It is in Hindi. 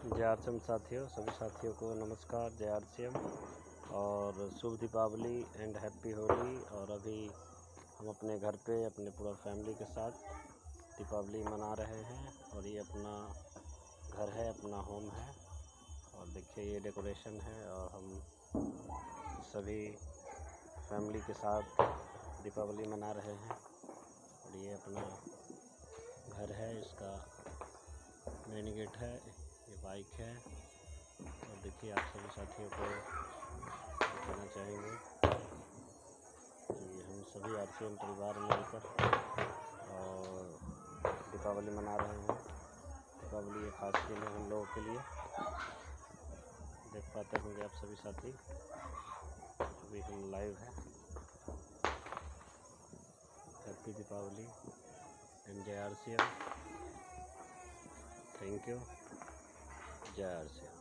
जय आरसीएम साथियों, सभी साथियों को नमस्कार। जय आरसीएम और शुभ दीपावली एंड हैप्पी होली। और अभी हम अपने घर पे अपने पूरा फैमिली के साथ दीपावली मना रहे हैं। और ये अपना घर है, अपना होम है। और देखिए ये डेकोरेशन है और हम सभी फैमिली के साथ दीपावली मना रहे हैं। और ये अपना घर है, इसका मेन गेट है, ये बाइक है। और देखिए आप सभी साथियों को बताना चाहेंगे कि हम सभी आरसीएम परिवार मिलकर और दीपावली मना रहे हैं। दीपावली एक खास दिन है हम लोगों के लिए। देख पाते होंगे आप सभी साथी, अभी हम लाइव है। हैप्पी दीपावली एंड जय आरसीएम। Thank you. जय आरसीएम।